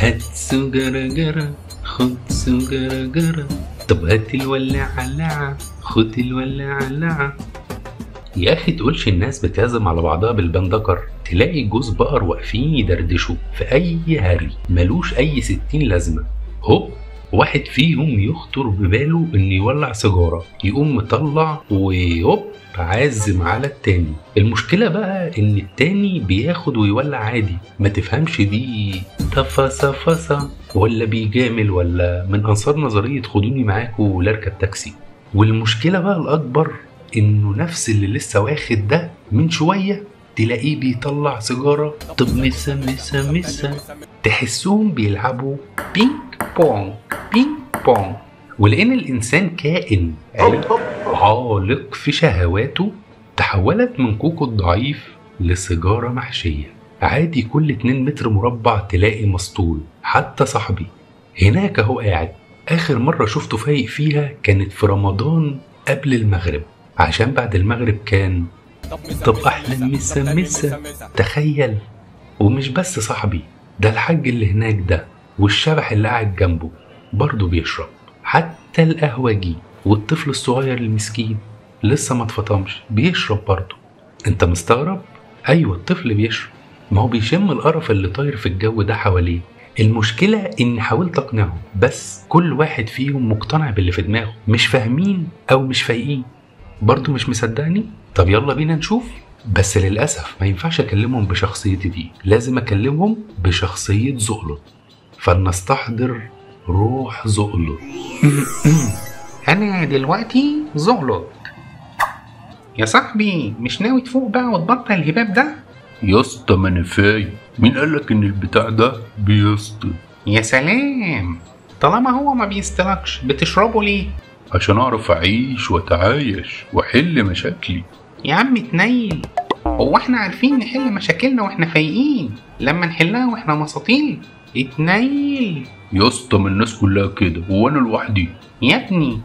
هات سجارة جرة خد سجارة جرة، طب هات الولاعة خد الولاعة. يا اخي تقولش الناس بتعزم على بعضها بالبندكر، تلاقي جوز بقر واقفين يدردشوا في اي هري ملوش اي 60 لازمة. هوب واحد فيهم يخطر بباله ان يولع سيجارة، يقوم مطلع وهوب عازم على التاني. المشكلة بقى ان التاني بياخد ويولع عادي، ما تفهمش دي تفصفصة ولا بيجامل ولا من انصار نظرية خدوني معاكوا لاركب تاكسي. والمشكلة بقى الاكبر انه نفس اللي لسه واخد ده من شوية تلاقيه بيطلع سيجارة. طب مسا تحسهم بيلعبوا بينج بونج بينج بونج. ولأن الإنسان كائن عالق في شهواته، تحولت من كوكو الضعيف لسيجارة محشية. عادي كل 2 متر مربع تلاقي مسطول. حتى صاحبي هناك هو قاعد، آخر مرة شفته فايق فيها كانت في رمضان قبل المغرب، عشان بعد المغرب كان طب أحلى مسا. تخيل. ومش بس صاحبي ده، الحاج اللي هناك ده والشبح اللي قاعد جنبه برضه بيشرب. حتى القهوجي والطفل الصغير المسكين لسه ما اتفطمش بيشرب برضه. انت مستغرب؟ ايوه الطفل بيشرب، ما هو بيشم القرف اللي طاير في الجو ده حواليه. المشكلة اني حاولت اقنعهم بس كل واحد فيهم مقتنع باللي في دماغه، مش فاهمين او مش فايقين. برضه مش مصدقني؟ طب يلا بينا نشوف. بس للأسف ما ينفعش أكلمهم بشخصيتي دي، لازم أكلمهم بشخصية زقلط. فلنستحضر روح زقلط. أنا دلوقتي زقلط. يا صاحبي مش ناوي تفوق بقى وتبطل الهباب ده؟ يا اسطى ما انا فايق، مين قالك ان البتاع ده بيسطل؟ يا سلام، طالما هو ما بيستلكش بتشربه ليه؟ عشان اعرف اعيش واتعايش واحل مشاكلي. يا عم تنيل، هو احنا عارفين نحل مشاكلنا واحنا فايقين لما نحلها واحنا مساطيل؟ اتنيل يا اسطى ما الناس كلها كده وانا لوحدي. يا ابني،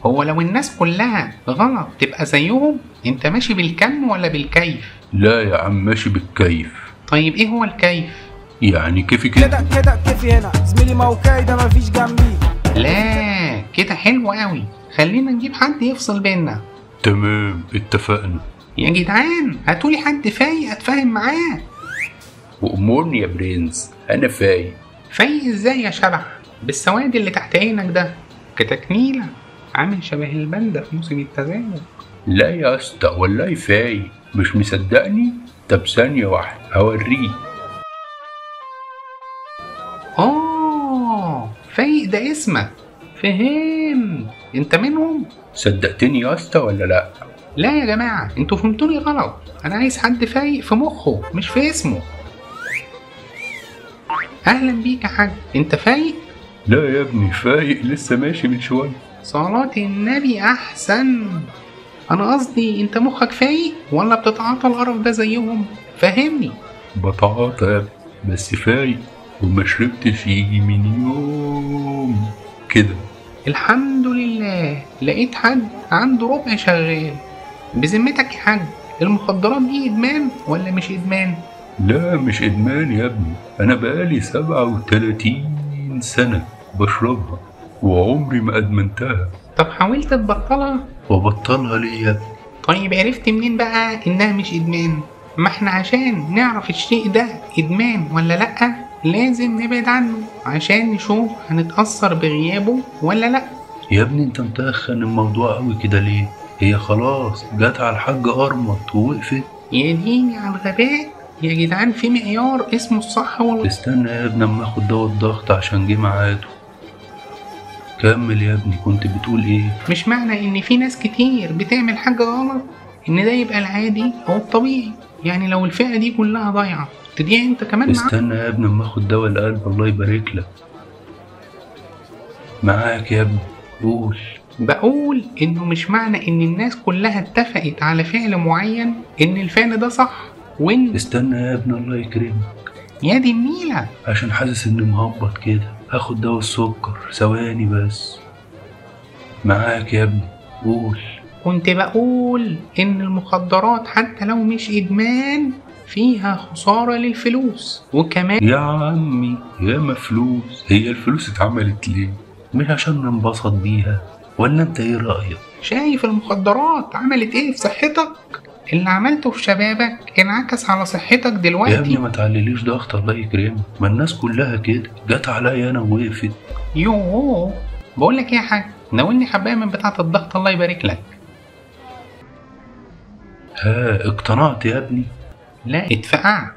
هو لو الناس كلها غلط تبقى زيهم؟ انت ماشي بالكم ولا بالكيف؟ لا يا عم ماشي بالكيف. طيب ايه هو الكيف؟ يعني كيفي كده كيفي هنا زميلي، ما هو كايده مفيش جنبي. لا كده حلو قوي، خلينا نجيب حد يفصل بينا. تمام اتفقنا. يا جدعان هاتولي حد فايق اتفاهم معاه. وامورني يا برنس، انا فايق. فايق ازاي يا شبح؟ بالسواد اللي تحت عينك ده كتكنيلة، عامل شبه البندة في موسم التزاوج. لا يا اسطى والله فايق، مش مصدقني؟ طب ثانية واحدة هوريك. فايق ده اسمك، فهم. انت منهم؟ صدقتني يا اسطى ولا لا؟ لا يا جماعة انتوا فهمتوني غلط، انا عايز حد فايق في مخه مش في اسمه. اهلا بيك يا حاج، انت فايق؟ لا يا ابني فايق، لسه ماشي من شوية. صلاة النبي احسن. انا قصدي انت مخك فايق ولا بتتعاطى القرف ده زيهم؟ فهمني. بتعاطى يا ابني بس فايق، وما شربتش يجي من يوم كده. الحمد لله لقيت حد عنده ربع شغال. بذمتك يا حاج المخدرات دي ادمان ولا مش ادمان؟ لا مش ادمان يا ابني، انا بقالي 37 سنة بشربها وعمري ما ادمنتها. طب حاولت تبطلها؟ وبطلها ليه يا ابني؟ طيب عرفت منين بقى انها مش ادمان؟ ما احنا عشان نعرف الشيء ده ادمان ولا لأ لازم نبعد عنه عشان نشوف هنتأثر بغيابه ولا لأ. يا ابني انت متأخن الموضوع قوي كده ليه؟ هي خلاص جت على الحاج ارمط ووقفت. يا ديني على الغباء يا جدعان، في معيار اسمه الصح استنى يا ابني اما اخد دواء الضغط عشان جه ميعاده. كمل يا ابني، كنت بتقول ايه؟ مش معنى ان في ناس كتير بتعمل حاجة غلط ان ده يبقى العادي او الطبيعي. يعني لو الفئة دي كلها ضايعة تضيع انت كمان معاك. استنى يا ابني اما اخد دواء القلب الله يبارك لك. معاك يا ابني قول. بقول انه مش معنى ان الناس كلها اتفقت على فعل معين ان الفعل ده صح وان استنى يا ابني الله يكرمك. يا دي النيلة، عشان حاسس اني مهبط كده، هاخد دواء السكر ثواني بس. معاك يا ابني قول. كنت بقول ان المخدرات حتى لو مش ادمان فيها خسارة للفلوس، وكمان يا عمي يا مفلوس، هي الفلوس اتعملت ليه؟ مش عشان ننبسط بيها؟ ولا انت ايه رأيك؟ شايف المخدرات عملت ايه في صحتك؟ اللي عملته في شبابك انعكس على صحتك يا ابني دلوقتي. ما تعلليش ضغط، الله يكرمك، ما الناس كلها كده، جت عليا انا ووقفت. يوه، بقولك ايه يا حاج، ناولني حباية من بتاعة الضغط الله يبارك لك. ها اقتنعت يا ابني؟ لا اتفقعت.